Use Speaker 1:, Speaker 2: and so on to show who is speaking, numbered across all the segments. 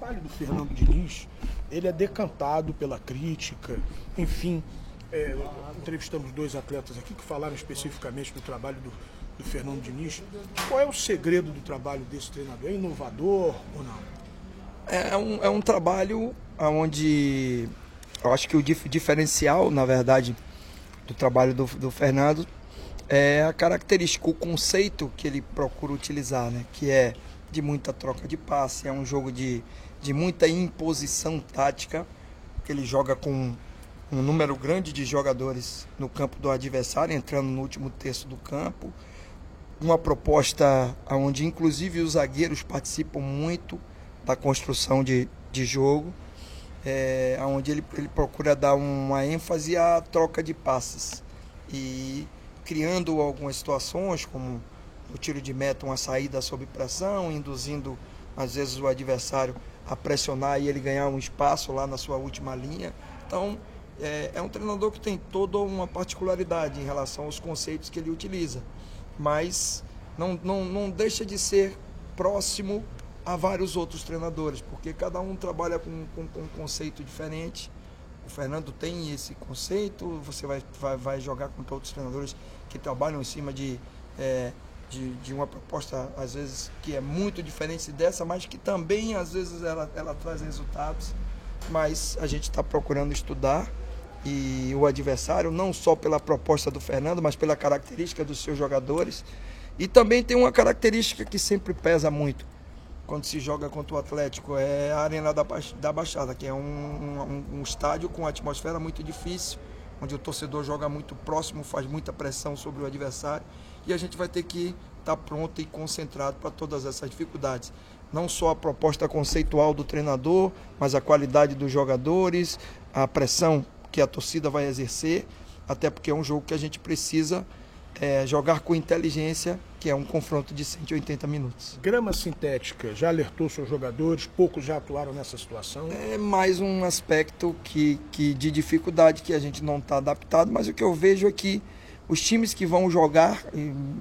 Speaker 1: trabalho do Fernando Diniz, ele é decantado pela crítica, enfim, entrevistamos dois atletas aqui que falaram especificamente do trabalho do Fernando Diniz. Qual é o segredo do trabalho desse treinador? É inovador ou não?
Speaker 2: É um trabalho onde eu acho que o diferencial, na verdade, do trabalho do Fernando é a característica, o conceito que ele procura utilizar, né? Que é de muita troca de passe, é um jogo de muita imposição tática, que ele joga com um número grande de jogadores no campo do adversário, entrando no último terço do campo, uma proposta onde inclusive os zagueiros participam muito da construção de jogo, onde ele procura dar uma ênfase à troca de passes e criando algumas situações como o tiro de meta, uma saída sob pressão, induzindo às vezes o adversário a pressionar e ele ganhar um espaço lá na sua última linha. Então é um treinador que tem toda uma particularidade em relação aos conceitos que ele utiliza, mas não deixa de ser próximo a vários outros treinadores, porque cada um trabalha com um conceito diferente. O Fernando tem esse conceito, você vai jogar com outros treinadores que trabalham em cima de uma proposta, às vezes, que é muito diferente dessa, mas que também, às vezes, ela traz resultados. Mas a gente está procurando estudar e o adversário, não só pela proposta do Fernando, mas pela característica dos seus jogadores. E também tem uma característica que sempre pesa muito quando se joga contra o Atlético, é a Arena da Baixada, que é um estádio com uma atmosfera muito difícil, onde o torcedor joga muito próximo, faz muita pressão sobre o adversário, e a gente vai ter que estar pronto e concentrado para todas essas dificuldades. Não só a proposta conceitual do treinador, mas a qualidade dos jogadores, a pressão que a torcida vai exercer, até porque é um jogo que a gente precisa jogar com inteligência, que é um confronto de 180 minutos.
Speaker 1: Grama sintética já alertou seus jogadores, poucos já atuaram nessa situação?
Speaker 2: É mais um aspecto de dificuldade que a gente não está adaptado, mas o que eu vejo é que os times que vão jogar,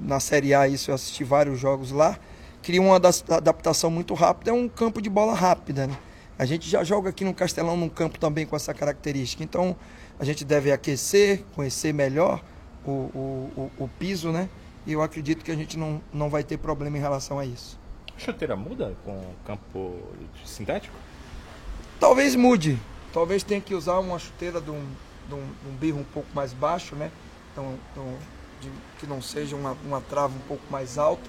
Speaker 2: na Série A, isso eu assisti vários jogos lá, criam uma adaptação muito rápida, é um campo de bola rápida, né? A gente já joga aqui no Castelão num campo também com essa característica, então a gente deve aquecer, conhecer melhor o piso, né? E eu acredito que a gente não vai ter problema em relação a isso.
Speaker 3: A chuteira muda com o campo sintético?
Speaker 2: Talvez mude. Talvez tenha que usar uma chuteira de um birro um pouco mais baixo, né? Que não seja uma trava um pouco mais alta.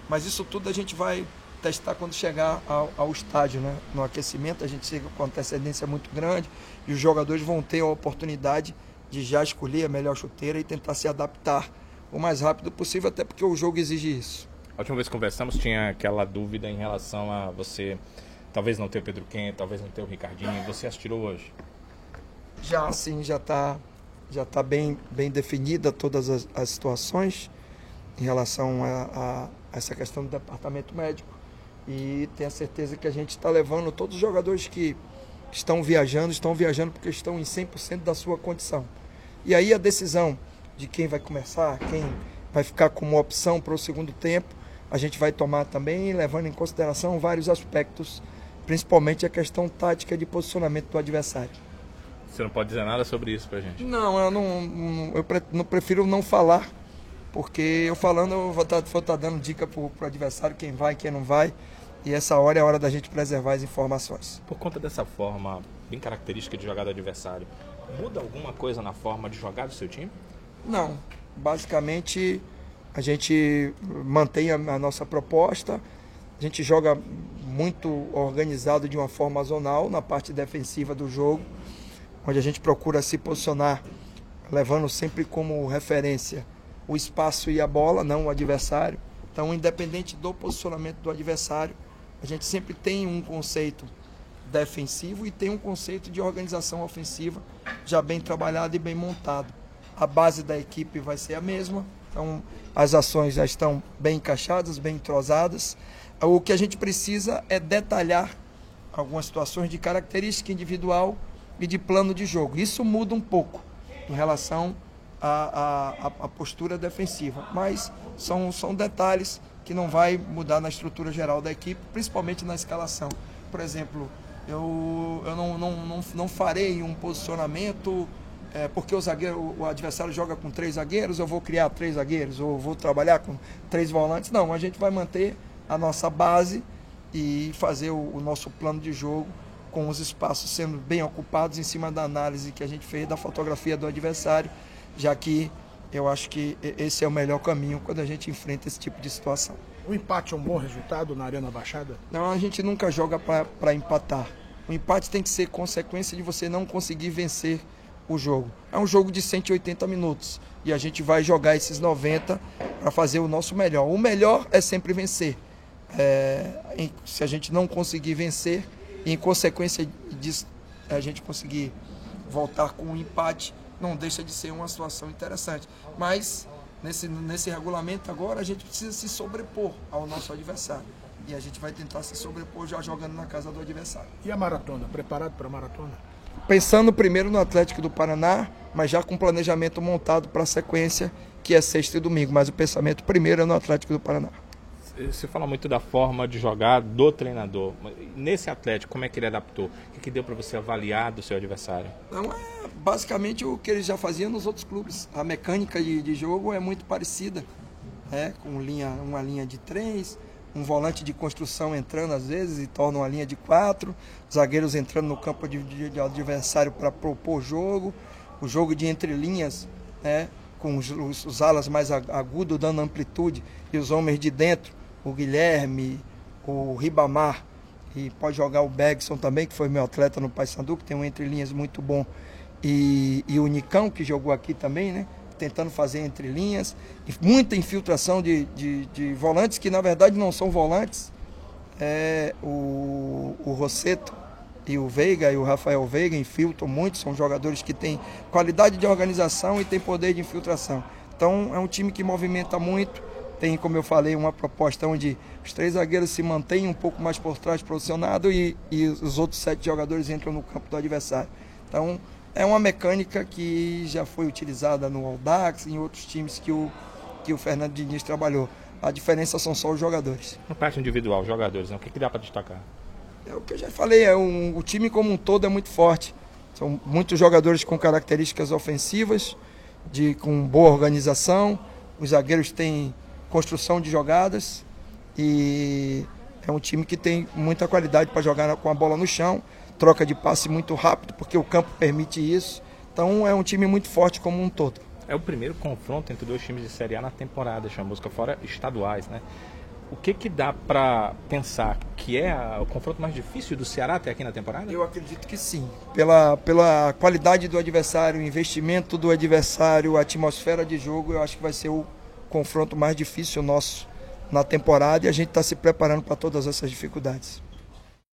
Speaker 2: Mas isso tudo a gente vai testar quando chegar ao estádio, né? No aquecimento a gente chega com antecedência muito grande e os jogadores vão ter a oportunidade de já escolher a melhor chuteira e tentar se adaptar o mais rápido possível, até porque o jogo exige isso.
Speaker 3: A última vez que conversamos tinha aquela dúvida em relação a você talvez não ter o Pedro Quem, talvez não ter o Ricardinho. Você as tirou hoje?
Speaker 2: Já sim, já tá bem definida todas as situações em relação a essa questão do departamento médico, e tenho a certeza que a gente está levando todos os jogadores que estão viajando porque estão em 100% da sua condição. E aí a decisão de quem vai começar, quem vai ficar como opção para o segundo tempo, a gente vai tomar também, levando em consideração vários aspectos, principalmente a questão tática de posicionamento do adversário.
Speaker 3: Você não pode dizer nada sobre isso pra gente?
Speaker 2: Não, eu prefiro não falar, porque eu falando eu vou estar dando dica pro adversário, quem vai, quem não vai, e essa hora é a hora da gente preservar as informações.
Speaker 3: Por conta dessa forma bem característica de jogar do adversário, muda alguma coisa na forma de jogar do seu time?
Speaker 2: Não, basicamente a gente mantém a nossa proposta, a gente joga muito organizado de uma forma zonal na parte defensiva do jogo, onde a gente procura se posicionar, levando sempre como referência o espaço e a bola, não o adversário. Então, independente do posicionamento do adversário, a gente sempre tem um conceito defensivo e tem um conceito de organização ofensiva já bem trabalhado e bem montado. A base da equipe vai ser a mesma, então as ações já estão bem encaixadas, bem entrosadas. O que a gente precisa é detalhar algumas situações de característica individual e de plano de jogo. Isso muda um pouco em relação à postura defensiva, mas são detalhes que não vai mudar na estrutura geral da equipe, principalmente na escalação. Por exemplo, eu não farei um posicionamento porque o adversário joga com 3 zagueiros, eu vou criar 3 zagueiros, ou vou trabalhar com 3 volantes. Não, a gente vai manter a nossa base e fazer o nosso plano de jogo com os espaços sendo bem ocupados em cima da análise que a gente fez da fotografia do adversário, já que eu acho que esse é o melhor caminho quando a gente enfrenta esse tipo de situação.
Speaker 1: O empate é um bom resultado na Arena Baixada?
Speaker 2: Não, a gente nunca joga para empatar. O empate tem que ser consequência de você não conseguir vencer o jogo. É um jogo de 180 minutos e a gente vai jogar esses 90 para fazer o nosso melhor. O melhor é sempre vencer. Se a gente não conseguir vencer, e em consequência disso a gente conseguir voltar com um empate, não deixa de ser uma situação interessante. Mas nesse regulamento agora a gente precisa se sobrepor ao nosso adversário. E a gente vai tentar se sobrepor já jogando na casa do adversário.
Speaker 1: E a maratona? Preparado para a maratona?
Speaker 2: Pensando primeiro no Atlético do Paraná, mas já com planejamento montado para a sequência, que é sexta e domingo. Mas o pensamento primeiro é no Atlético do Paraná.
Speaker 3: Você fala muito da forma de jogar do treinador. Nesse Atlético, como é que ele adaptou? O que deu para você avaliar do seu adversário?
Speaker 2: Não, é basicamente o que ele já fazia nos outros clubes. A mecânica de jogo é muito parecida, com uma linha de 3, um volante de construção entrando às vezes e torna uma linha de 4, zagueiros entrando no campo de adversário para propor o jogo de entrelinhas, com os alas mais agudos dando amplitude e os homens de dentro, o Guilherme, o Ribamar, e pode jogar o Bergson também, que foi meu atleta no Paysandu, que tem um entrelinhas muito bom, e o Nicão, que jogou aqui também, tentando fazer entrelinhas, e muita infiltração de volantes, que na verdade não são volantes, o Rosseto e o Veiga e o Rafael Veiga infiltram muito, são jogadores que têm qualidade de organização e têm poder de infiltração. Então é um time que movimenta muito, tem, como eu falei, uma proposta onde os 3 zagueiros se mantêm um pouco mais por trás posicionado e os outros 7 jogadores entram no campo do adversário. Então é uma mecânica que já foi utilizada no Audax e em outros times que o Fernando Diniz trabalhou. A diferença são só os jogadores.
Speaker 3: Na parte individual, jogadores, o que dá para destacar?
Speaker 2: É o que eu já falei, o time como um todo é muito forte. São muitos jogadores com características ofensivas, com boa organização. Os zagueiros têm construção de jogadas e é um time que tem muita qualidade para jogar com a bola no chão, troca de passe muito rápido, porque o campo permite isso. Então é um time muito forte como um todo.
Speaker 3: É o primeiro confronto entre 2 times de Série A na temporada, Chamusca, fora estaduais, O que dá para pensar que é o confronto mais difícil do Ceará até aqui na temporada?
Speaker 2: Eu acredito que sim. Pela qualidade do adversário, o investimento do adversário, a atmosfera de jogo, eu acho que vai ser o confronto mais difícil nosso na temporada e a gente está se preparando para todas essas dificuldades.